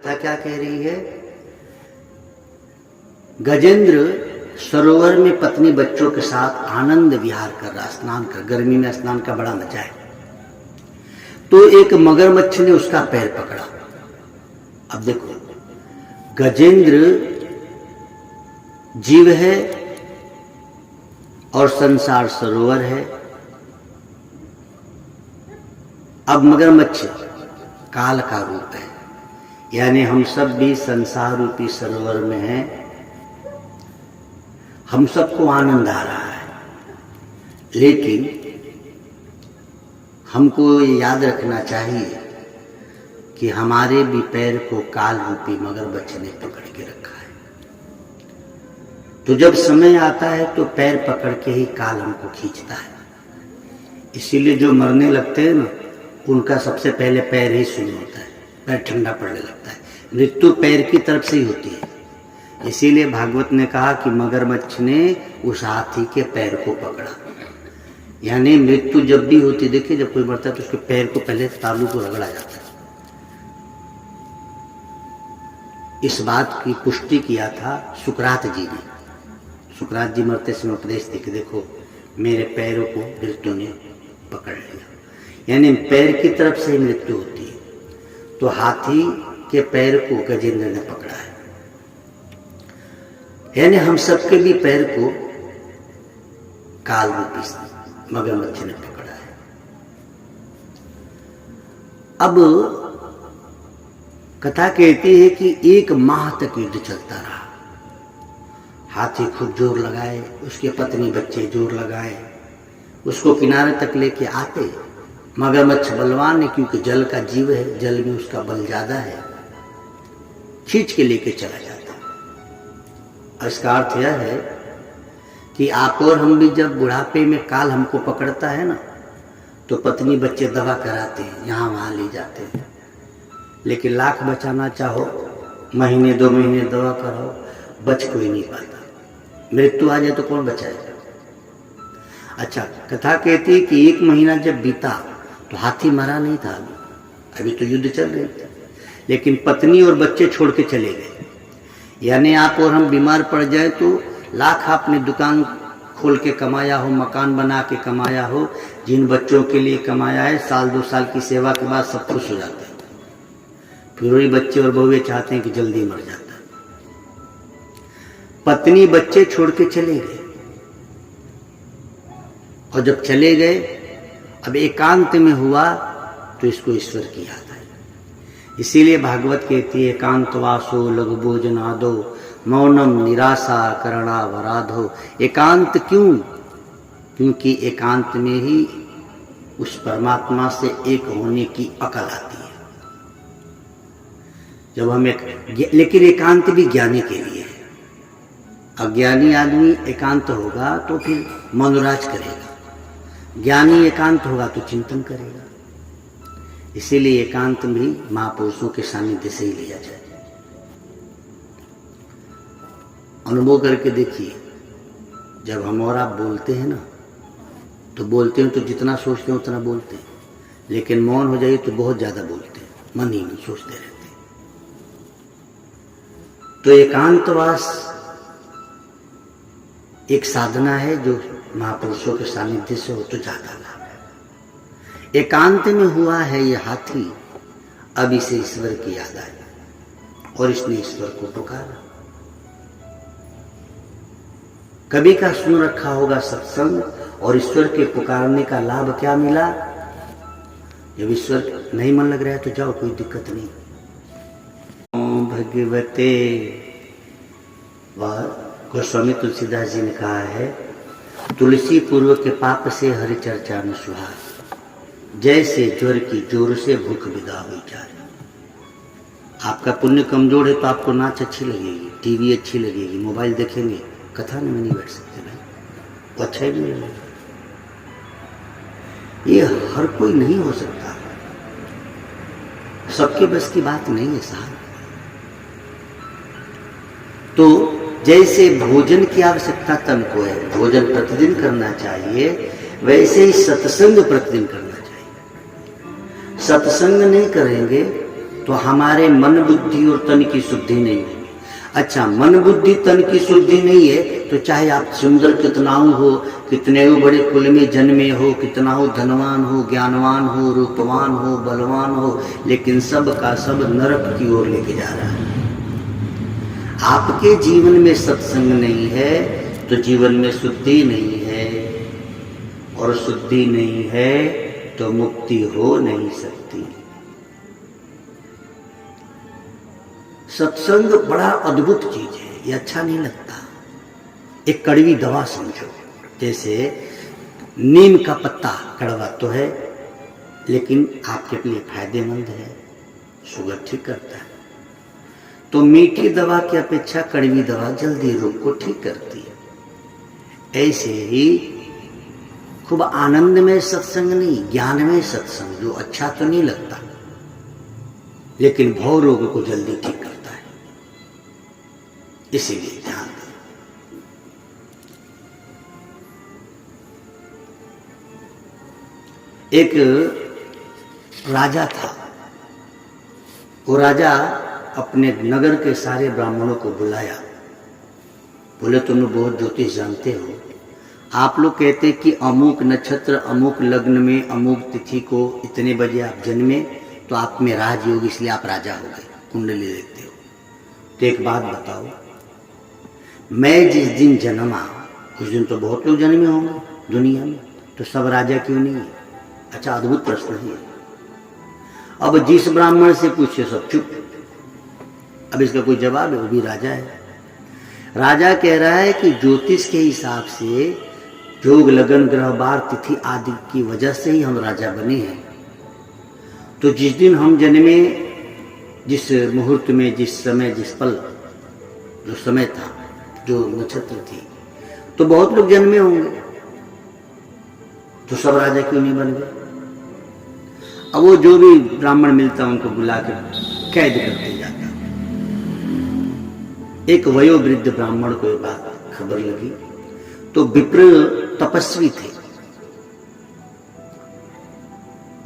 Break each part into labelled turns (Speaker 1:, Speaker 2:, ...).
Speaker 1: कथा क्या कह रही है? गजेंद्र सरोवर में पत्नी बच्चों के साथ आनंद विहार कर रहा, स्नान कर, गर्मी में स्नान का बड़ा मजा है। तो एक मगरमच्छ ने उसका पैर पकड़ा। अब देखो, गजेंद्र जीव है और संसार सरोवर है। अब मगरमच्छ काल का रूप है, यानी हम सब भी संसार रूपी सरोवर में हैं। हम सबको आनंद आ रहा है, लेकिन हमको ये याद रखना चाहिए कि हमारे भी पैर को काल रूपी मगरमच्छ ने पकड़ के रखा है। तो जब समय आता है तो पैर पकड़ के ही काल हमको खींचता है। इसीलिए जो मरने लगते हैं ना, उनका सबसे पहले पैर ही शून्य होता है, पैर ठंडा पड़ने लगता है। मृत्यु पैर की तरफ से ही होती है। इसीलिए भागवत ने कहा कि मगरमच्छ ने उस हाथी के पैर को पकड़ा। यानी मृत्यु जब भी होती, देखिए जब कोई मरता है तो उसके पैर को पहले तालू को रगड़ा जाता है। इस बात की पुष्टि किया था सुकरात जी ने। सुकरात जी मरते समय उपदेश दे के देखो मेरे पैरों को मृत्यु ने पकड़ लिया, यानी पैर की तरफ से मृत्यु होती है। तो हाथी के पैर को गजेंद्र ने पकड़ा है, यानी हम सबके भी पैर को काल रूपी मगरमच्छ ने पकड़ा है। अब कथा कहती है कि 1 माह तक युद्ध चलता रहा। हाथी खूब जोर लगाए, उसके पत्नी बच्चे जोर लगाए, उसको किनारे तक लेके आते। मगरमच्छ बलवान है, क्योंकि जल का जीव है, जल में उसका बल ज्यादा है, खींच के लेके चला जाता। इसका अर्थ यह है कि आप और हम भी जब बुढ़ापे में काल हमको पकड़ता है ना, तो पत्नी बच्चे दवा कराते हैं, यहाँ वहाँ ले जाते हैं। लेकिन लाख बचाना चाहो, महीने 2 महीने दवा कराओ, बच कोई नहीं पाता। मृत्यु आ जाए तो कौन बचाएगा? अच्छा, कथा कहती है कि 1 महीना जब बीता तो हाथी मरा नहीं था, अभी तो युद्ध चल रही था। लेकिन पत्नी और बच्चे छोड़ के चले गए। यानी आप और हम बीमार पड़ जाए तो लाख आपने दुकान खोल के कमाया हो, मकान बना के कमाया हो, जिन बच्चों के लिए कमाया है, 1-2 साल की सेवा के बाद सब खुश हो जाते हैं। फिर वही बच्चे और बहुएं चाहते हैं कि जल्दी मर जाता। पत्नी बच्चे छोड़ के चले गए, और जब चले गए, अब एकांत में हुआ तो इसको ईश्वर की याद आई। इसीलिए भागवत कहती है एकांतवासो लघु भोजनादो मौनम निराशा करणा वराधो। एकांत क्यों? क्योंकि एकांत में ही उस परमात्मा से एक होने की अकल आती है। जब हम लेकिन एकांत भी ज्ञानी के लिए है। अज्ञानी आदमी एकांत होगा तो फिर मनोराज करेगा, ज्ञानी एकांत होगा तो चिंतन करेगा। इसीलिए एकांत भी महापुरुषों के सानिध्य से ही लिया जाए। अनुभव करके देखिए, जब हम और आप बोलते हैं ना, तो बोलते हैं तो जितना सोचते हैं उतना बोलते हैं, लेकिन मौन हो जाइए तो बहुत ज्यादा बोलते हैं, मन ही नहीं सोचते रहते हैं। तो एकांतवास एक साधना है जो महापुरुषों के सानिध्य से हो तो ज्यादा लाभ है। एकांत में हुआ है ये हाथी, अब इसे ईश्वर की याद आई और इसने ईश्वर को पुकारा। कभी का सुन रखा होगा सत्संग, और ईश्वर के पुकारने का लाभ क्या मिला? जब ईश्वर नहीं मन लग रहा है तो जाओ, कोई दिक्कत नहीं। भगवते वह गोस्वामी तुलसीदास जी ने कहा है, तुलसी पूर्व के पाप से हरि चर्चा में सुहार, जैसे ज्वर की जोर से भूख विदा हुई जाए। आपका पुण्य कमजोर है तो आपको नाच अच्छी लगेगी, टीवी अच्छी लगेगी, मोबाइल देखेंगे, कथा में नहीं बैठ सकते भाई, वो अच्छा ही नहीं लगेगा। ये हर कोई नहीं हो सकता, सबके बस की बात नहीं है साहब। तो जैसे भोजन की आवश्यकता तन को है, भोजन प्रतिदिन करना चाहिए, वैसे ही सत्संग प्रतिदिन करना चाहिए। सत्संग नहीं करेंगे तो हमारे मन बुद्धि और तन की शुद्धि नहीं है। अच्छा, मन बुद्धि तन की शुद्धि नहीं है तो चाहे आप सुंदर कितना हो, कितने हो बड़े कुल में जन्मे हो, कितना हो धनवान हो, ज्ञानवान हो, रूपवान हो, बलवान हो, लेकिन सब का सब नरक की ओर लेके जा रहा है। आपके जीवन में सत्संग नहीं है तो जीवन में शुद्धि नहीं है, और शुद्धि नहीं है तो मुक्ति हो नहीं सकती। सत्संग बड़ा अद्भुत चीज है, ये अच्छा नहीं लगता। एक कड़वी दवा समझो, जैसे नीम का पत्ता कड़वा तो है लेकिन आपके लिए फायदेमंद है, शुगर ठीक करता है। तो मीठी दवा की अपेक्षा कड़वी दवा जल्दी रोग को ठीक करती है। ऐसे ही खूब आनंद में सत्संग नहीं, ज्ञान में सत्संग, जो अच्छा तो नहीं लगता लेकिन भव रोग को जल्दी ठीक करता है। इसीलिए ध्यान दें। एक राजा था, वो राजा अपने नगर के सारे ब्राह्मणों को बुलाया, बोले तुम लोग बहुत ज्योतिष जानते हो, आप लोग कहते हैं कि अमुक नक्षत्र अमुक लग्न में अमुक तिथि को इतने बजे आप जन्मे तो आप में राजयोग, इसलिए आप राजा हो गए, कुंडली देखते हो। तो एक बात बताओ, मैं जिस दिन जन्मा उस दिन तो बहुत लोग जन्मे होंगे दुनिया में, तो सब राजा क्यों नहीं है? अच्छा, अद्भुत प्रश्न है। अब जिस ब्राह्मण से पूछे सब चुप। अब इसका कोई जवाब है? वो भी राजा है। राजा कह रहा है कि ज्योतिष के हिसाब से योग लगन ग्रह बार तिथि आदि की वजह से ही हम राजा बने हैं। तो जिस दिन हम जन्मे, जिस मुहूर्त में, जिस समय, जिस पल, जो समय था, जो नक्षत्र थी, तो बहुत लोग जन्मे होंगे, तो सब राजा क्यों नहीं बन गए? अब वो जो भी ब्राह्मण मिलता उनको बुलाकर कैद करते जाता। एक वयोवृद्ध ब्राह्मण को ये बात खबर लगी, तो विप्र तपस्वी थे,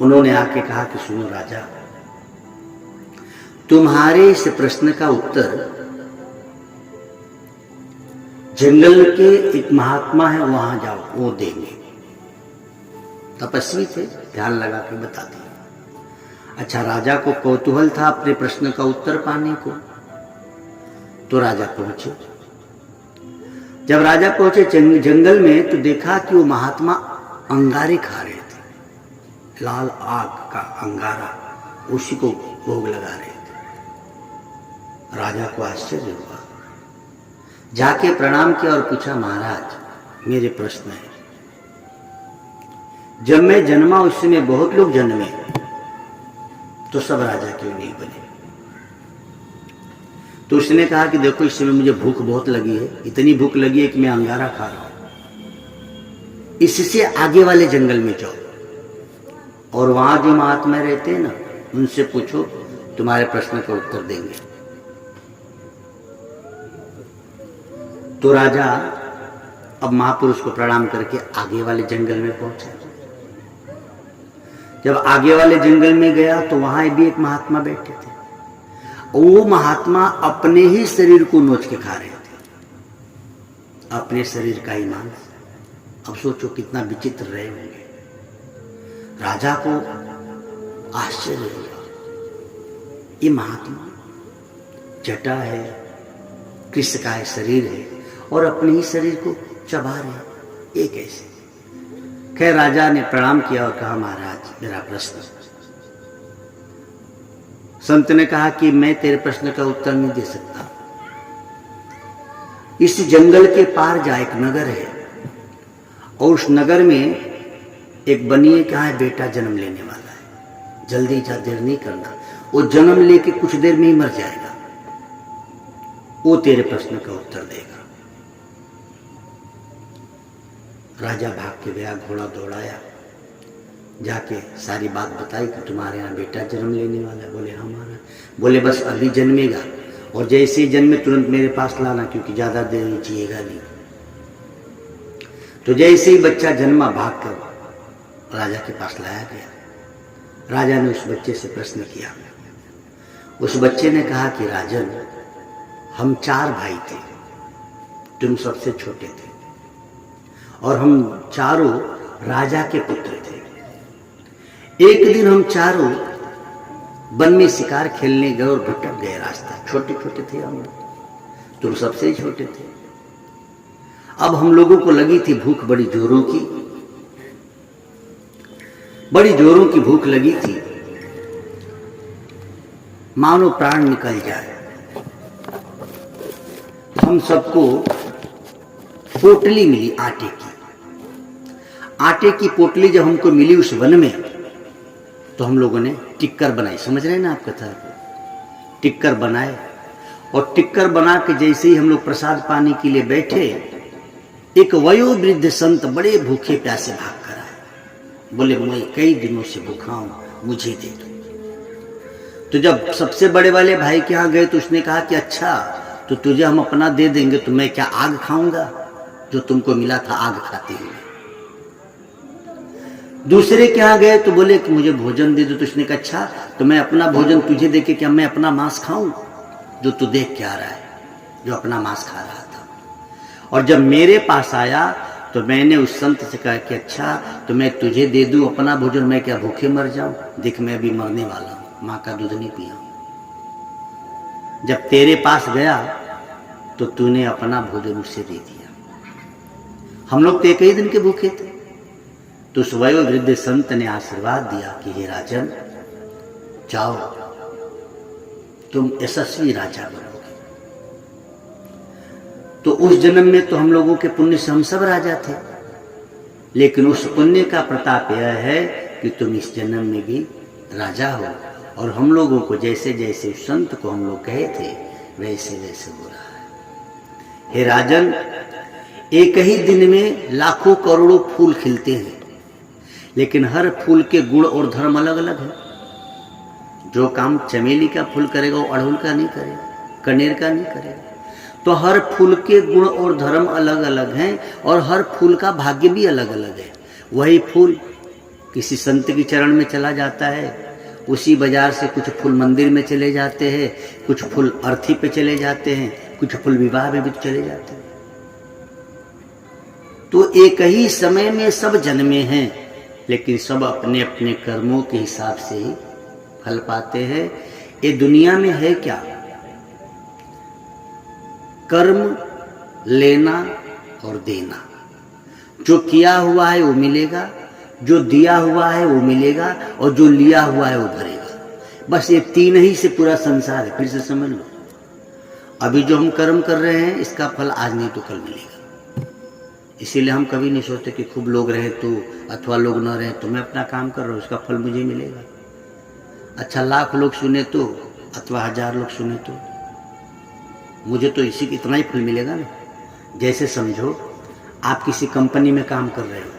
Speaker 1: उन्होंने आके कहा कि सुनो राजा, तुम्हारे इस प्रश्न का उत्तर जंगल के एक महात्मा है, वहां जाओ, वो देंगे। तपस्वी थे, ध्यान लगा के बता दिया। अच्छा, राजा को कौतूहल था अपने प्रश्न का उत्तर पाने को, तो राजा पहुंचे। जब राजा पहुंचे जंगल में तो देखा कि वो महात्मा अंगारे खा रहे थे, लाल आग का अंगारा, उसी को भोग लगा रहे थे। राजा को आश्चर्य हुआ, जाके प्रणाम किया और पूछा, महाराज मेरे प्रश्न है, जब मैं जन्मा उस समय बहुत लोग जन्मे, तो सब राजा क्यों नहीं बने? तो उसने कहा कि देखो इस समय मुझे भूख बहुत लगी है, इतनी भूख लगी है कि मैं अंगारा खा रहा हूं। इससे आगे वाले जंगल में जाओ और वहां जो महात्मा रहते हैं ना, उनसे पूछो, तुम्हारे प्रश्न का उत्तर देंगे। तो राजा अब महापुरुष को प्रणाम करके आगे वाले जंगल में पहुंचा। जब आगे वाले जंगल में गया तो वहां भी एक महात्मा बैठे थे। वो महात्मा अपने ही शरीर को नोच के खा रहे थे, अपने शरीर का ही मांस। अब सोचो कितना विचित्र रहे होंगे। राजा को आश्चर्य हुआ, ये महात्मा जटा है, कृष्ण का शरीर है और अपने ही शरीर को चबा रहे, ये कैसे? खैर राजा ने प्रणाम किया और कहा, महाराज मेरा प्रश्न। संत ने कहा कि मैं तेरे प्रश्न का उत्तर नहीं दे सकता। इस जंगल के पार जा एक नगर है, और उस नगर में एक बनिए कहा है बेटा जन्म लेने वाला है, जल्दी जा, देर नहीं करना, वो जन्म लेके कुछ देर में ही मर जाएगा, वो तेरे प्रश्न का उत्तर देगा। राजा भाग के गया, घोड़ा दौड़ाया, जाके सारी बात बताई कि तुम्हारे यहाँ बेटा जन्म लेने वाला है। बोले हाँ महाराज। बोले बस अभी जन्मेगा और जैसे ही जन्मे तुरंत मेरे पास लाना, क्योंकि ज्यादा देर नहीं जिएगा नहीं। तो जैसे ही बच्चा जन्मा भाग कर राजा के पास लाया गया। राजा ने उस बच्चे से प्रश्न किया, उस बच्चे ने कहा कि राजन, हम 4 भाई थे, तुम सबसे छोटे थे और हम चारों राजा के पुत्र थे। एक दिन हम चारों वन में शिकार खेलने गए और भटक गए रास्ता। छोटे छोटे थे हम, तुम सबसे ही छोटे थे। अब हम लोगों को लगी थी भूख, बड़ी जोरों की, बड़ी जोरों की भूख लगी थी, मानो प्राण निकल जाए। हम सबको पोटली मिली आटे की। आटे की पोटली जब हमको मिली उस वन में, तो हम लोगों ने टिक्कर बनाई। समझ रहे हैं ना आप कथा को? टिक्कर बनाए और टिक्कर बना के जैसे ही हम लोग प्रसाद पाने के लिए बैठे, एक वयोवृद्ध संत बड़े भूखे प्यासे भाग कर आए। बोले, मैं कई दिनों से भूखा हूं, मुझे दे दो। तो जब सबसे बड़े वाले भाई के यहाँ गए तो उसने कहा कि अच्छा, तो तुझे हम अपना दे देंगे, तो मैं क्या आग खाऊंगा जो तुमको मिला था आग खाते हुए? दूसरे के यहाँ गए तो बोले कि मुझे भोजन दे दो। तो उसने कहा अच्छा, तो मैं अपना भोजन तुझे देके क्या मैं अपना मांस खाऊं जो तू देख के आ रहा है, जो अपना मांस खा रहा था? और जब मेरे पास आया तो मैंने उस संत से कहा कि अच्छा, तो मैं तुझे दे दूं अपना भोजन, मैं क्या भूखे मर जाऊं? देख, मैं अभी मरने वाला हूं, मां का दूध नहीं पिया। जब तेरे पास गया तो तूने अपना भोजन उससे दे दिया। हम लोग तो एक ही दिन के भूखे थे। तो उस वयोवृद्ध संत ने आशीर्वाद दिया कि हे राजन, जाओ, तुम यशस्वी राजा बनोगे। तो उस जन्म में तो हम लोगों के पुण्य से हम सब राजा थे, लेकिन उस पुण्य का प्रताप यह है कि तुम इस जन्म में भी राजा हो। और हम लोगों को जैसे जैसे उस संत को हम लोग कहे थे वैसे वैसे हो रहा है। हे राजन, एक ही दिन में लाखों करोड़ों फूल खिलते हैं, लेकिन हर फूल के गुण और धर्म अलग अलग है। जो काम चमेली का फूल करेगा वो अड़हुल का नहीं करेगा, कनेर का नहीं करेगा। तो हर फूल के गुण और धर्म अलग अलग हैं और हर फूल का भाग्य भी अलग अलग है। वही फूल किसी संत के चरण में चला जाता है, उसी बाजार से कुछ फूल मंदिर में चले जाते हैं, कुछ फूल अर्थी पे चले जाते हैं, कुछ फूल विवाह में भी चले जाते हैं। तो एक ही समय में सब जन्मे हैं, लेकिन सब अपने अपने कर्मों के हिसाब से ही फल पाते हैं। ये दुनिया में है क्या? कर्म लेना और देना। जो किया हुआ है वो मिलेगा, जो दिया हुआ है वो मिलेगा, और जो लिया हुआ है वो भरेगा। बस ये 3 ही से पूरा संसार है। फिर से समझ लो, अभी जो हम कर्म कर रहे हैं इसका फल आज नहीं तो कल मिलेगा। इसीलिए हम कभी नहीं सोचते कि खूब लोग रहे तो अथवा लोग न रहे तो मैं अपना काम कर रहा हूँ, उसका फल मुझे मिलेगा। अच्छा, लाख लोग सुने तो अथवा 1000 लोग सुने तो मुझे तो इसी की इतना ही फल मिलेगा ना। जैसे समझो आप किसी कंपनी में काम कर रहे हो,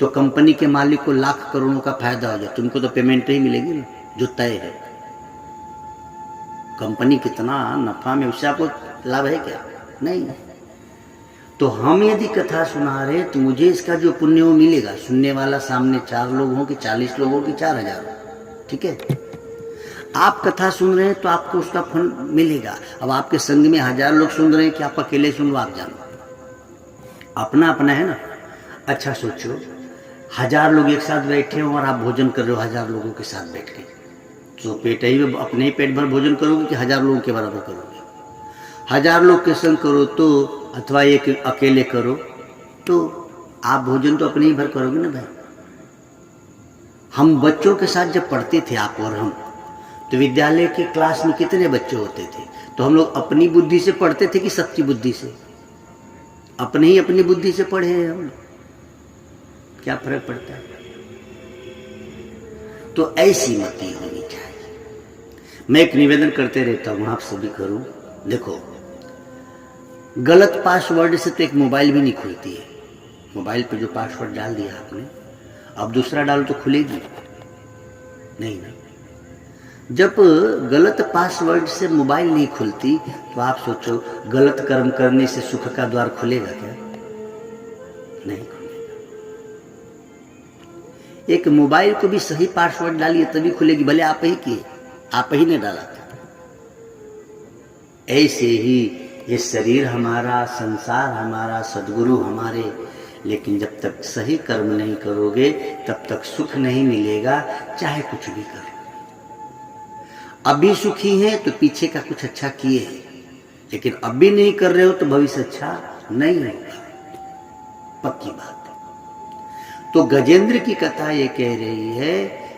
Speaker 1: तो कंपनी के मालिक को लाख करोड़ों का फायदा हो जाए, तुमको तो पेमेंट ही मिलेगी ना, जो तय है। कंपनी कितना नफा में, उससे आपको लाभ है क्या? नहीं। तो हम यदि कथा सुना रहे तो मुझे इसका जो पुण्य वो मिलेगा। सुनने वाला सामने 4 लोग हों कि 40 लोग हों कि 4000, ठीक है। आप कथा सुन रहे हैं तो आपको उसका फल मिलेगा। अब आपके संग में 1000 लोग सुन रहे हैं कि आप अकेले सुन लो, आप जानो, अपना अपना है ना। अच्छा सोचो, 1000 लोग एक साथ बैठे हो और आप भोजन कर रहे हो 1000 लोगों के साथ बैठ के, तो पेट ही अपने ही पेट भर भोजन करोगे कि 1000 लोगों के बराबर करोगे? 1000 लोग के संग करो तो अथवा एक अकेले करो तो आप भोजन तो अपने ही भर करोगे ना भाई। हम बच्चों के साथ जब पढ़ते थे, आप और हम, तो विद्यालय की क्लास में कितने बच्चे होते थे? तो हम लोग अपनी बुद्धि से पढ़ते थे कि सबकी बुद्धि से? अपने ही अपनी बुद्धि से पढ़े हैं हम। क्या फर्क पड़ता है? तो ऐसी मति होनी चाहिए। मैं एक निवेदन करते रहता हूं, आप सभी करूं। देखो, गलत पासवर्ड से तो एक मोबाइल भी नहीं खुलती है। मोबाइल पे जो पासवर्ड डाल दिया आपने, अब दूसरा डालो तो खुलेगी नहीं ना। जब गलत पासवर्ड से मोबाइल नहीं खुलती तो आप सोचो गलत कर्म करने से सुख का द्वार खुलेगा क्या? नहीं खुलेगा। एक मोबाइल को भी सही पासवर्ड डालिए तभी खुलेगी, भले आप ही किए, आप ही ने डाला था। ऐसे ही ये शरीर हमारा, संसार हमारा, सद्गुरु हमारे, लेकिन जब तक सही कर्म नहीं करोगे तब तक सुख नहीं मिलेगा, चाहे कुछ भी करो। अभी सुखी हैं तो पीछे का कुछ अच्छा किए हैं, लेकिन अभी नहीं कर रहे हो तो भविष्य अच्छा नहीं होगा, पक्की बात। तो गजेंद्र की कथा ये कह रही है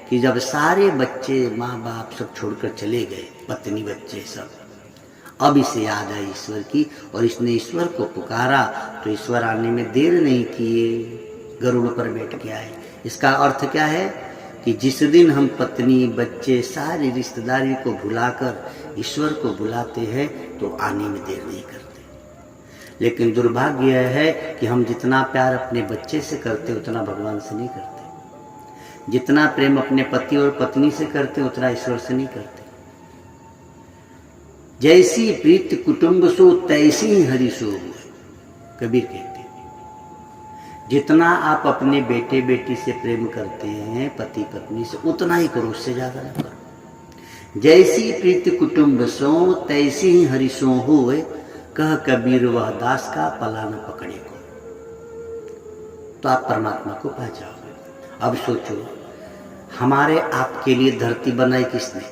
Speaker 1: कि जब सारे बच्चे माँ बाप सब छोड़कर चले गए, पत्नी बच्चे सब, अब इसे याद आई ईश्वर की और इसने ईश्वर को पुकारा तो ईश्वर आने में देर नहीं किए, गरुड़ पर बैठ के आए। इसका अर्थ क्या है कि जिस दिन हम पत्नी बच्चे सारी रिश्तेदारी को भुलाकर ईश्वर को बुलाते हैं तो आने में देर नहीं करते। लेकिन दुर्भाग्य यह है कि हम जितना प्यार अपने बच्चे से करते उतना भगवान से नहीं करते, जितना प्रेम अपने पति और पत्नी से करते उतना ईश्वर से नहीं करते। जैसी प्रीति कुटुंब सो तैसी ही हरि सो हुए, कबीर कहते हैं। जितना आप अपने बेटे बेटी से प्रेम करते हैं, पति पत्नी से, उतना ही करो, उससे ज्यादा ना करो। जैसी प्रीति कुटुंब सो तैसी ही हरि सो हुए, कह कबीर वह दास का पला न पकड़े को। तो आप परमात्मा को पा जाओगे। अब सोचो, हमारे आपके लिए धरती बनाई किसने?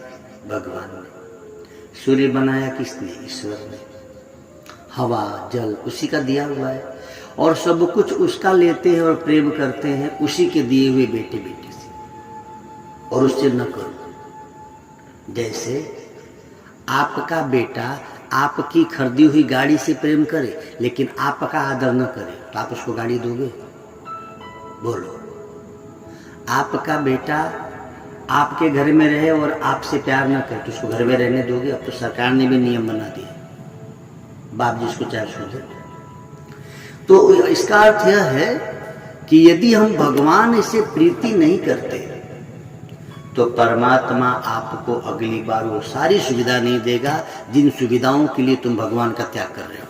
Speaker 1: भगवान ने। सूर्य बनाया किसने? ईश्वर ने। हवा जल उसी का दिया हुआ है और सब कुछ उसका लेते हैं और प्रेम करते हैं उसी के दिए हुए बेटे बेटी से, और उससे न करो। जैसे आपका बेटा आपकी खरीदी हुई गाड़ी से प्रेम करे लेकिन आपका आदर न करे तो आप उसको गाड़ी दोगे? बोलो। आपका बेटा आपके घर में रहे और आपसे प्यार न करे तो उसको घर में रहने दोगे? अब तो सरकार ने भी नियम बना दिए, बाप जिसको चाहे सो दे। तो इसका अर्थ यह है कि यदि हम भगवान से प्रीति नहीं करते तो परमात्मा आपको अगली बार वो सारी सुविधा नहीं देगा जिन सुविधाओं के लिए तुम भगवान का त्याग कर रहे हो,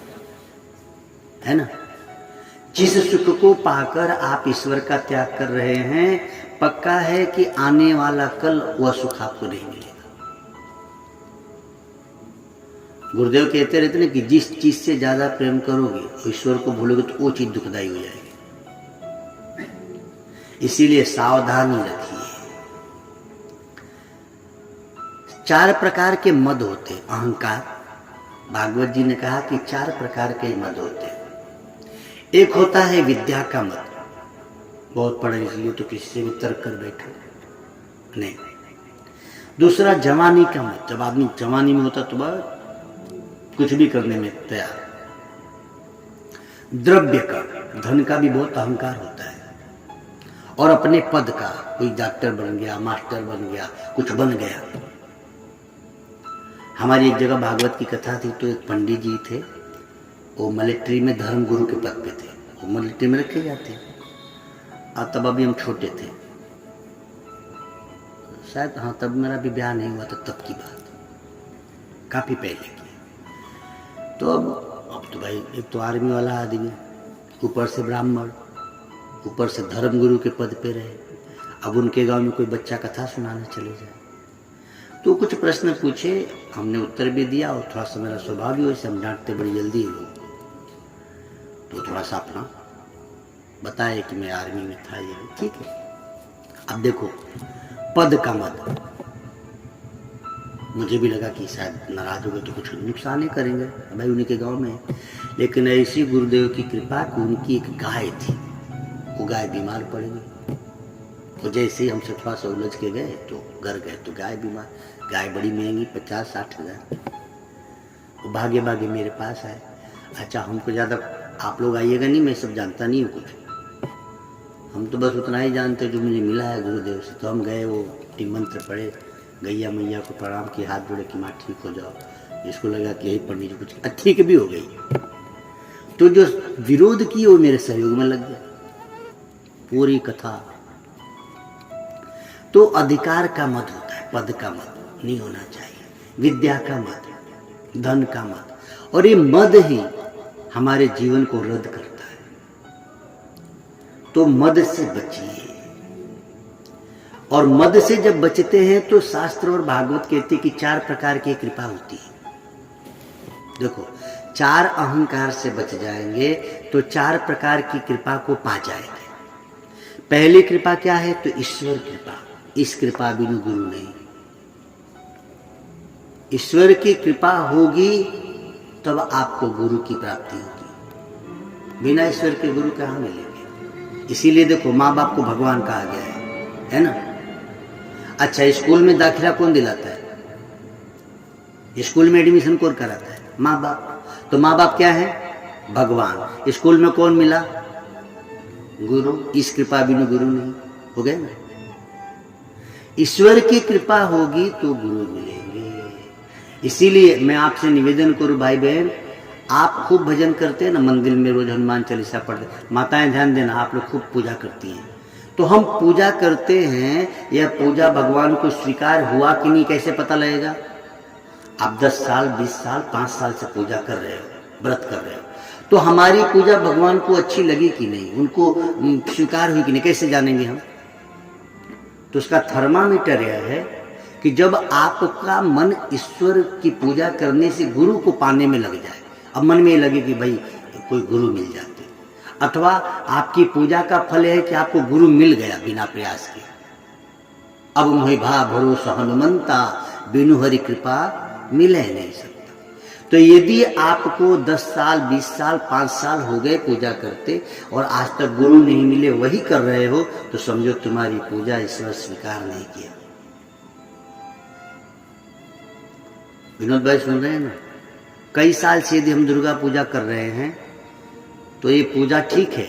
Speaker 1: है ना। जिस सुख को पाकर आप ईश्वर का त्याग कर रहे हैं, पक्का है कि आने वाला कल वह सुख आपको नहीं मिलेगा। गुरुदेव कहते रहते हैं कि जिस चीज से ज्यादा प्रेम करोगे ईश्वर को भूलोगे तो वो चीज दुखदायी हो जाएगी। इसीलिए सावधानी रखिए। 4 प्रकार के मद होते। अहंकार, भागवत जी ने कहा कि 4 प्रकार के मद होते। एक होता है विद्या का मद, बहुत पढ़े इसलिए तो किसी से भी तर्क कर बैठो नहीं। दूसरा जवानी का मद, जब आदमी जवानी में होता तो बस कुछ भी करने में तैयार। द्रव्य का, धन का भी बहुत अहंकार होता है। और अपने पद का, कोई डॉक्टर बन गया, मास्टर बन गया, कुछ बन गया। हमारी एक जगह भागवत की कथा थी तो एक पंडित जी थे, वो मिलिट्री में धर्म गुरु के पद पे थे, वो मिलिट्री में रखे जाते। और तब अभी हम छोटे थे शायद, हाँ तब मेरा भी ब्याह नहीं हुआ था, तब की बात, काफी पहले की। तो अब तो भाई एक तो आर्मी वाला आदमी, ऊपर से ब्राह्मण, ऊपर से धर्म गुरु के पद पे रहे। अब उनके गांव में कोई बच्चा कथा सुनाने चले जाए तो कुछ प्रश्न पूछे, हमने उत्तर भी दिया और थोड़ा सा मेरा स्वभाव भी वैसे, हम डांटते बड़ी जल्दी हो, तो थोड़ा सा अपना बताए कि मैं आर्मी में था, ये ठीक है। अब देखो पद का मद, मुझे भी लगा कि शायद नाराज हो गए तो कुछ नुकसान ही करेंगे, भाई उन्हीं के गांव में। लेकिन ऐसी गुरुदेव की कृपा कि उनकी एक गाय थी, वो गाय बीमार पड़ गई। तो जैसे ही हमसे थोड़ा सा उलझ के गए तो घर गए तो गाय बीमार, गाय बड़ी महंगी 50-60 हज़ार। वो भागे भागे मेरे पास आए, अच्छा हमको ज़्यादा आप लोग आइएगा नहीं, मैं सब जानता नहीं हूँ कुछ, हम तो बस उतना ही जानते जो मुझे मिला है गुरुदेव से। तो हम गए, वो 3 मंत्र पढ़े, गैया मैया को प्रणाम किए, हाथ जोड़े कि माँ ठीक हो जाओ। इसको लगा कि यही पंडित जी कुछ ठीक भी हो गई। तो जो विरोध की वो मेरे सहयोग में लग गया पूरी कथा। तो अधिकार का मत होता है, पद का मत नहीं होना चाहिए, विद्या का मत, धन का मत, और ये मद ही हमारे जीवन को रद्द करता है। तो मद से बचिए। और मद से जब बचते हैं तो शास्त्र और भागवत कहते हैं कि 4 प्रकार की कृपा होती है। देखो, 4 अहंकार से बच जाएंगे तो 4 प्रकार की कृपा को पा जाएंगे। पहली कृपा क्या है? तो ईश्वर कृपा। इस कृपा बिनु गुरु नहीं। ईश्वर की कृपा होगी तब आपको गुरु की प्राप्ति होगी। बिना ईश्वर के गुरु कहाँ मिलेंगे? इसीलिए देखो, माँ बाप को भगवान कहा गया है ना। अच्छा, स्कूल में दाखिला कौन दिलाता है? स्कूल में एडमिशन कौन कराता है? माँ बाप। तो माँ बाप क्या है? भगवान। स्कूल में कौन मिला? गुरु। इस कृपा बिनु गुरु नहीं। हो गया ना। ईश्वर की कृपा होगी तो गुरु मिलेंगे। इसीलिए मैं आपसे निवेदन करूं भाई बहन, आप खूब भजन करते हैं ना, मंदिर में रोज हनुमान चालीसा पढ़ते, माताएं ध्यान देना, आप लोग खूब पूजा करती हैं। तो हम पूजा करते हैं, यह पूजा भगवान को स्वीकार हुआ कि नहीं कैसे पता लगेगा? आप 10 साल 20 साल 5 साल से पूजा कर रहे हो, व्रत कर रहे हो, तो हमारी पूजा भगवान को अच्छी लगी कि नहीं, उनको स्वीकार हुई कि नहीं, कैसे जानेंगे हम? तो उसका थर्मामीटर यह है कि जब आपका मन ईश्वर की पूजा करने से गुरु को पाने में लग जाए, अब मन में ये लगे कि भाई कोई गुरु मिल जाते, अथवा आपकी पूजा का फल है कि आपको गुरु मिल गया बिना प्रयास के, अब मोहि भा भरोसा हनुमंता, बिनु हरि कृपा मिले नहीं सकता। तो यदि आपको 10 साल 20 साल 5 साल हो गए पूजा करते और आज तक गुरु नहीं मिले, वही कर रहे हो, तो समझो तुम्हारी पूजा ईश्वर स्वीकार नहीं किया। विनोद भाई सुन रहे हैं ना? कई साल से यदि हम दुर्गा पूजा कर रहे हैं तो ये पूजा ठीक है,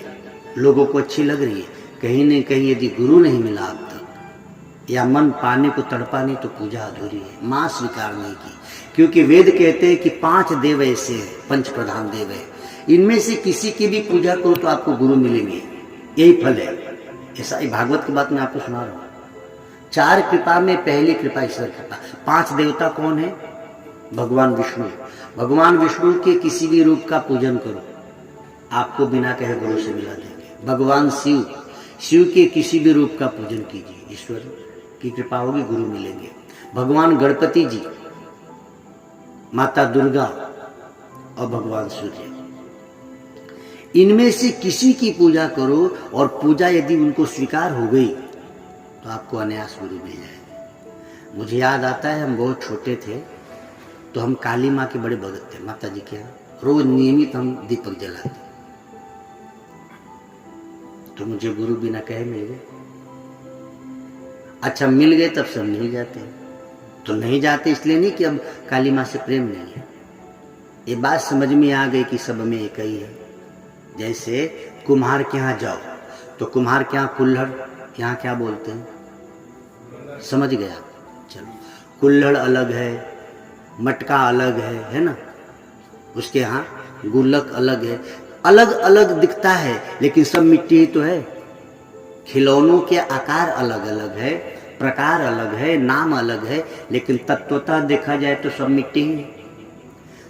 Speaker 1: लोगों को अच्छी लग रही है, कहीं न कहीं यदि गुरु नहीं मिला अब तक, या मन पाने को तड़पा नहीं, तो पूजा अधूरी है, मां स्वीकार नहीं की। क्योंकि वेद कहते हैं कि 5 देव ऐसे हैं, 5 प्रधान देव है, इनमें से किसी की भी पूजा करो तो आपको गुरु मिलेंगे, यही फल है। ऐसा ही भागवत की बात मैं आपको सुना रहा हूं। 4 कृपा में पहली कृपा ईश्वर कृपा। 5 देवता कौन है? भगवान विष्णु। भगवान विष्णु के किसी भी रूप का पूजन करो, आपको बिना कहे गुरु से मिला देंगे। भगवान शिव, शिव के किसी भी रूप का पूजन कीजिए, ईश्वर की कृपा होगी, गुरु मिलेंगे। भगवान गणपति जी, माता दुर्गा और भगवान सूर्य, इनमें से किसी की पूजा करो और पूजा यदि उनको स्वीकार हो गई तो आपको अनायास गुरु मिल जाएगा। मुझे याद आता है, हम बहुत छोटे थे तो हम काली माँ के बड़े भगत थे, माता जी के यहाँ रोज नियमित हम दीपक जलाते, तो मुझे गुरु बिना कहे मिल गए। अच्छा, मिल गए तब सब नहीं जाते, तो नहीं जाते इसलिए नहीं कि अब काली माँ से प्रेम नहीं है, ये बात समझ में आ गई कि सब में एक ही है। जैसे कुम्हार के यहाँ जाओ तो कुम्हार के यहाँ कुल्हड़, यहाँ क्या बोलते हैं, समझ गया? चलो, कुल्हड़ अलग है, मटका अलग है ना, उसके यहाँ गुल्लक अलग है, अलग अलग दिखता है लेकिन सब मिट्टी ही तो है। खिलौनों के आकार अलग अलग है, प्रकार अलग है, नाम अलग है, लेकिन तत्वतः देखा जाए तो सब मिट्टी ही है।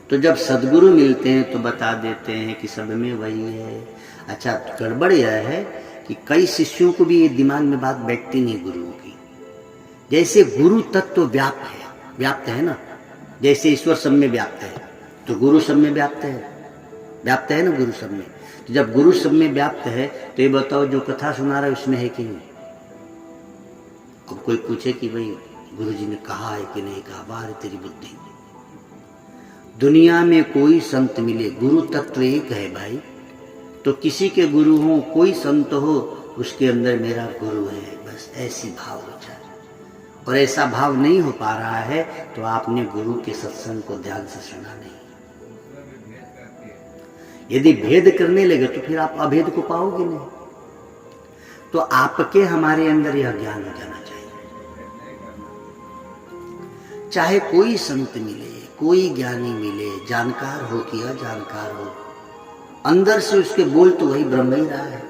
Speaker 1: तो जब सदगुरु मिलते हैं तो बता देते हैं कि सब में वही है। अच्छा, गड़बड़ यह है कि कई शिष्यों को भी ये दिमाग में बात बैठती नहीं गुरुओं की। जैसे गुरु तत्व व्याप्त है ना, जैसे ईश्वर सब में व्याप्त है तो गुरु सब में व्याप्त है ना, गुरु सब में। तो जब गुरु सब में व्याप्त है तो ये बताओ, जो कथा सुना रहा है उसमें है कि नहीं? अब कोई पूछे कि भाई गुरु जी ने कहा है कि नहीं कहा, बाहर तेरी बुद्धि। दुनिया में कोई संत मिले, गुरु तत्व एक है भाई, तो किसी के गुरु हो, कोई संत हो, उसके अंदर मेरा गुरु है, बस ऐसी भाव विचार। और ऐसा भाव नहीं हो पा रहा है तो आपने गुरु के सत्संग को ध्यान से सुना नहीं। यदि भेद करने लगे तो फिर आप अभेद को पाओगे नहीं। तो आपके हमारे अंदर यह ज्ञान हो जाना चाहिए। चाहे कोई संत मिले, कोई ज्ञानी मिले, जानकार हो कि अजानकार हो, अंदर से उसके बोल तो वही ब्रह्म ही रहा है।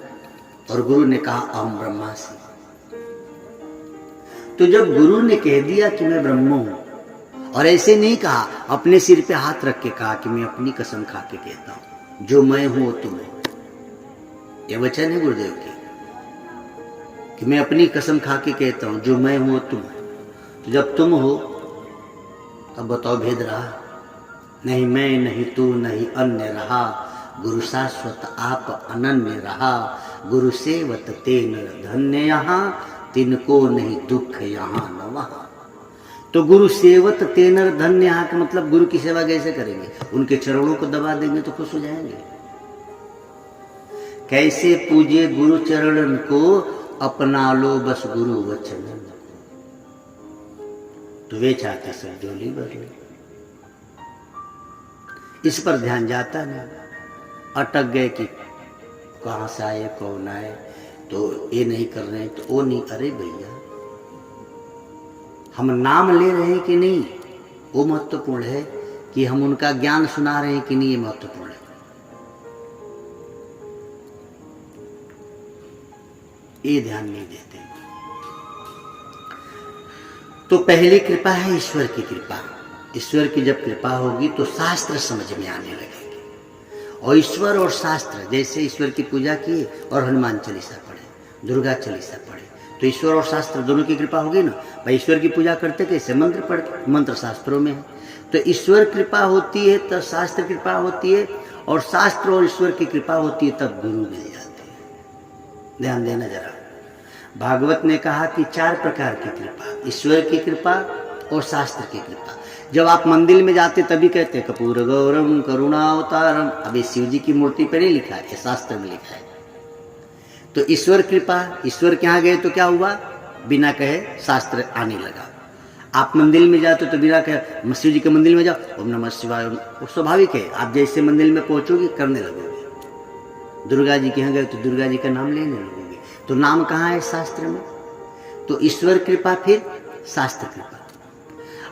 Speaker 1: और गुरु ने कहा अहम ब्रह्मास्मि। तो जब गुरु ने कह दिया कि मैं ब्रह्म हूं, और ऐसे नहीं कहा, अपने सिर पे हाथ रख के कहा कि मैं अपनी कसम खा के कहता हूं, जो मैं हूं वो तुम हो। यह वचन है गुरुदेव के कि मैं अपनी कसम खा के कहता हूं, जो मैं हूं तुम है। तो जब तुम हो तब बताओ भेद रहा? नहीं मैं नहीं तू नहीं अन्य रहा, गुरु शाश्वत आप अनन्य रहा। गुरु सेवत ते नर धन्य यहाँ, तिनको नहीं दुख यहाँ न वहाँ। तो गुरु सेवत ते नर धन्य यहाँ का मतलब गुरु की सेवा कैसे करेंगे? उनके चरणों को दबा देंगे तो खुश हो जाएंगे। कैसे पूजे गुरु चरणन को, अपना लो बस गुरु वचन। तो वे चाहते सब झोली भर ले, इस पर ध्यान जाता नहीं। अटक गए कि कहाँ से आए कौन आए, तो ये नहीं कर रहे हैं तो वो नहीं। अरे भैया हम नाम ले रहे हैं कि नहीं वो महत्वपूर्ण है, कि हम उनका ज्ञान सुना रहे हैं कि नहीं ये महत्वपूर्ण है। ये ध्यान नहीं देते। तो पहली कृपा है ईश्वर की कृपा। ईश्वर की जब कृपा होगी तो शास्त्र समझ में आने लगेंगे। और ईश्वर और शास्त्र, जैसे ईश्वर की पूजा की और हनुमान चालीसा पढ़े, दुर्गा चालीसा पढ़े, तो ईश्वर और शास्त्र दोनों की कृपा होगी ना। भाई ईश्वर की पूजा करते कैसे? मंत्र पढ़ के, मंत्र शास्त्रों में है। तो ईश्वर कृपा होती है तब शास्त्र कृपा होती है, और शास्त्र और ईश्वर की कृपा होती है तब गुरु मिल जाते हैं। ध्यान देना जरा। भागवत ने कहा कि 4 प्रकार की कृपा, ईश्वर की कृपा और शास्त्र की कृपा। जब आप मंदिर में जाते तभी कहते हैं कपूर गौरम करुणावतारम। अभी शिव जी की मूर्ति पर नहीं लिखा है, शास्त्र में लिखा है। तो ईश्वर कृपा, ईश्वर के यहाँ गए तो क्या हुआ? बिना कहे शास्त्र आने लगा। आप मंदिर में जाते तो बिना कहे, शिव जी के मंदिर में जाओ ओम नमः शिवाय, वो स्वाभाविक है। आप जैसे मंदिर में पहुंचोगे करने लगोगे। दुर्गा जी के यहाँ गए तो दुर्गा जी का नाम लेने लगोगे। तो नाम कहाँ है? शास्त्र में। तो ईश्वर कृपा फिर शास्त्र कृपा।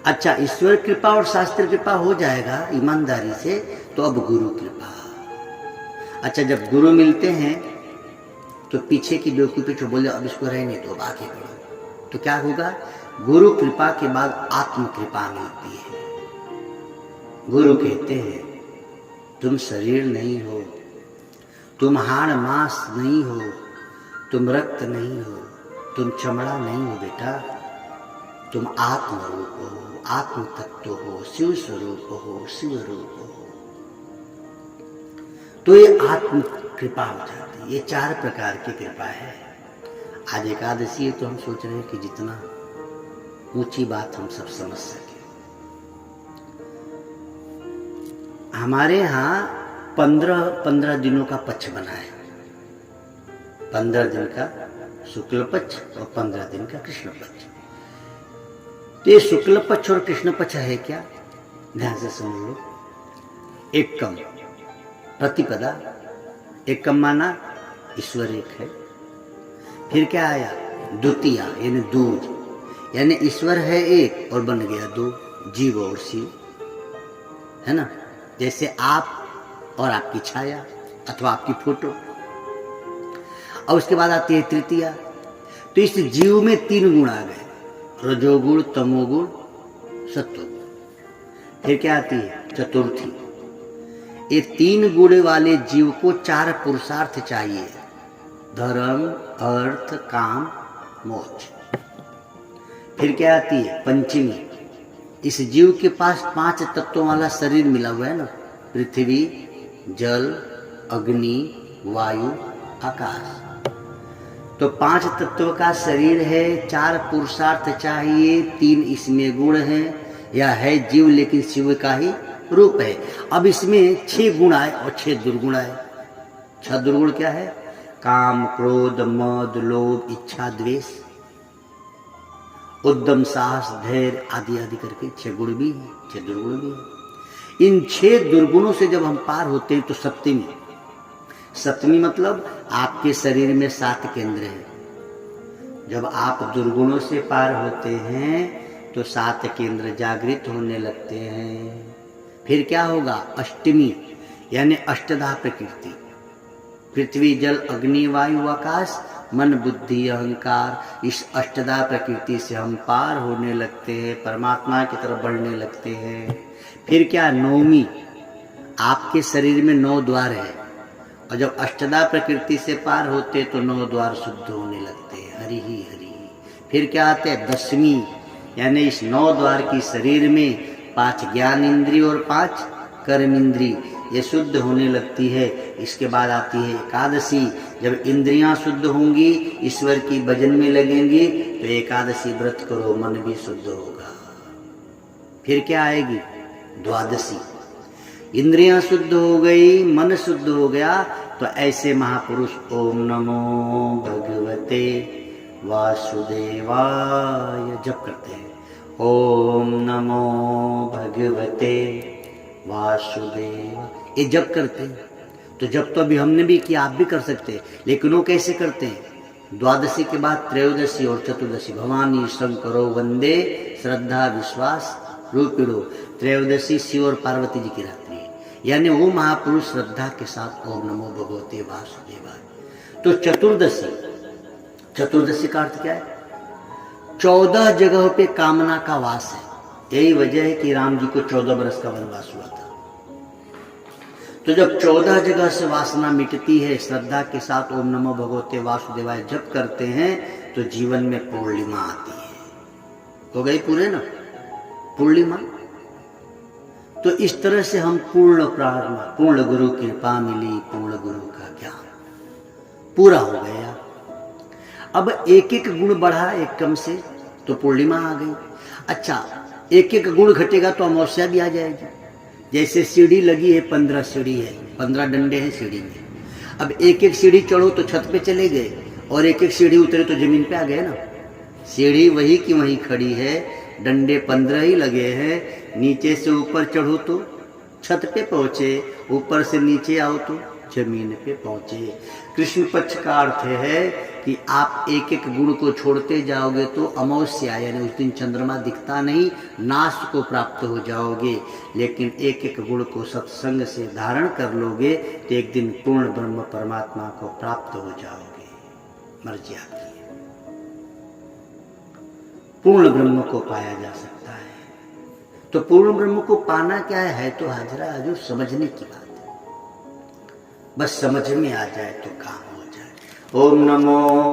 Speaker 1: अच्छा, ईश्वर कृपा और शास्त्र कृपा हो जाएगा ईमानदारी से, तो अब गुरु कृपा। अच्छा, जब गुरु मिलते हैं तो पीछे की बेवकूफी जो बोले अब इसको रहने दो, अब आगे बढ़ो, तो क्या होगा? गुरु कृपा के बाद आत्म कृपा मिलती है। गुरु कहते हैं तुम शरीर नहीं हो, तुम हाड़ मांस नहीं हो, तुम रक्त नहीं हो, तुम चमड़ा नहीं हो बेटा, तुम आत्म रूप हो, आत्म तत्व हो, शिव स्वरूप हो, शिव रूप हो। तो ये आत्म कृपा हो जाती है। ये 4 प्रकार की कृपा है। आज एकादशी है तो हम सोच रहे हैं कि जितना ऊंची बात हम सब समझ सके। हमारे यहाँ 15 दिनों का पक्ष बना है। 15 दिन का शुक्ल पक्ष और 15 दिन का कृष्ण पक्ष। तो ये शुक्ल पक्ष और कृष्ण पक्ष है क्या? ध्यान से सुन लो। एकम प्रतिपदा, एकम माना ईश्वर एक है। फिर क्या आया? द्वितीया यानी दूज, यानी ईश्वर है एक और बन गया 2, जीव और शिव, है ना। जैसे आप और आपकी छाया अथवा आपकी फोटो। और उसके बाद आती है तृतीया। तो इस जीव में 3 गुण आ गए, रजोगुण, तमोगुण, सत्वगुण। फिर क्या आती है? चतुर्थी। ये 3 गुण वाले जीव को 4 पुरुषार्थ चाहिए, धर्म, अर्थ, काम, मोक्ष। फिर क्या आती है? पंचमी। इस जीव के पास 5 तत्वों वाला शरीर मिला हुआ है ना, पृथ्वी, जल, अग्नि, वायु, आकाश। तो 5 तत्व का शरीर है, 4 पुरुषार्थ चाहिए, 3 इसमें गुण हैं, या है जीव लेकिन शिव का ही रूप है। अब इसमें 6 गुण आए और 6 दुर्गुण आए। 6 दुर्गुण क्या है? काम, क्रोध, मद, लोभ, इच्छा, द्वेष, उद्यम, साहस, धैर्य आदि आदि करके 6 गुण भी है, 6 दुर्गुण भी है। इन 6 दुर्गुणों से जब हम पार होते हैं तो सप्तमी मतलब आपके शरीर में 7 केंद्र हैं। जब आप दुर्गुणों से पार होते हैं तो 7 केंद्र जागृत होने लगते हैं। फिर क्या होगा? अष्टमी यानी अष्टधा प्रकृति, पृथ्वी, जल, अग्नि, वायु, आकाश, मन, बुद्धि, अहंकार। इस अष्टधा प्रकृति से हम पार होने लगते हैं, परमात्मा की तरफ बढ़ने लगते हैं। फिर क्या? नौमी, आपके शरीर में 9 द्वार है, और जब अष्टधा प्रकृति से पार होते तो 9 द्वार शुद्ध होने लगते हैं। हरि ही हरि। फिर क्या आते हैं 10वीं, यानी इस 9 द्वार की शरीर में 5 ज्ञान इंद्री और 5 कर्म इंद्री ये शुद्ध होने लगती है। इसके बाद आती है एकादशी, जब इंद्रियां शुद्ध होंगी, ईश्वर की भजन में लगेंगी, तो एकादशी व्रत करो, मन भी शुद्ध होगा। फिर क्या आएगी द्वादशी, इंद्रियां शुद्ध हो गई, मन शुद्ध हो गया, तो ऐसे महापुरुष ओम नमो भगवते वासुदेवाय जप करते हैं। ओम नमो भगवते वासुदेव ये जप करते हैं। तो जब तो अभी हमने भी किया, आप भी कर सकते हैं, लेकिन वो कैसे करते हैं? द्वादशी के बाद त्रयोदशी और चतुर्दशी भवानी शंकरो वंदे श्रद्धा विश्वास रूपिणो। त्रयोदशी शिव और पार्वती जी की रात्रि है, यानी वो महापुरुष श्रद्धा के साथ ओम नमो भगवते वासुदेवाय। तो चतुर्दशी का अर्थ क्या है? 14 जगह पे कामना का वास है। यही वजह है कि राम जी को 14 बरस का वनवास हुआ था। तो जब 14 जगह से वासना मिटती है, श्रद्धा के साथ ओम नमो भगवते वासुदेवाय जप करते हैं, तो जीवन में पूर्णिमा आती है। हो गई पूरे ना पूर्णिमा। तो इस तरह से हम पूर्ण प्रार्थना, पूर्ण गुरु की कृपा मिली, पूर्ण गुरु का ज्ञान पूरा हो गया। अब एक एक गुण बढ़ा, एक कम से, तो पूर्णिमा आ गई। अच्छा, एक एक गुण घटेगा तो अमावस्या भी आ जाएगी। जैसे सीढ़ी लगी है, 15 सीढ़ी है, 15 डंडे हैं सीढ़ी में। अब एक एक सीढ़ी चढ़ो तो छत पे चले गए, और एक एक सीढ़ी उतरे तो जमीन पे आ गए ना। सीढ़ी वही की वही खड़ी है, डंडे 15 ही लगे हैं। नीचे से ऊपर चढ़ो तो छत पे पहुंचे, ऊपर से नीचे आओ तो जमीन पे पहुंचे। कृष्ण पक्ष का अर्थ है कि आप एक एक गुण को छोड़ते जाओगे तो अमावस्या, यानी उस दिन चंद्रमा दिखता नहीं, नाश को प्राप्त हो जाओगे। लेकिन एक एक गुण को सत्संग से धारण कर लोगे तो एक दिन पूर्ण ब्रह्म परमात्मा को प्राप्त हो जाओगे। मर्जी आपकी है, पूर्ण ब्रह्म को पाया जा सकता है। तो पूर्ण ब्रह्म को पाना क्या है तो हाजरा हजूर समझने की बात है। बस समझ में आ जाए तो काम हो जाए। ओम नमो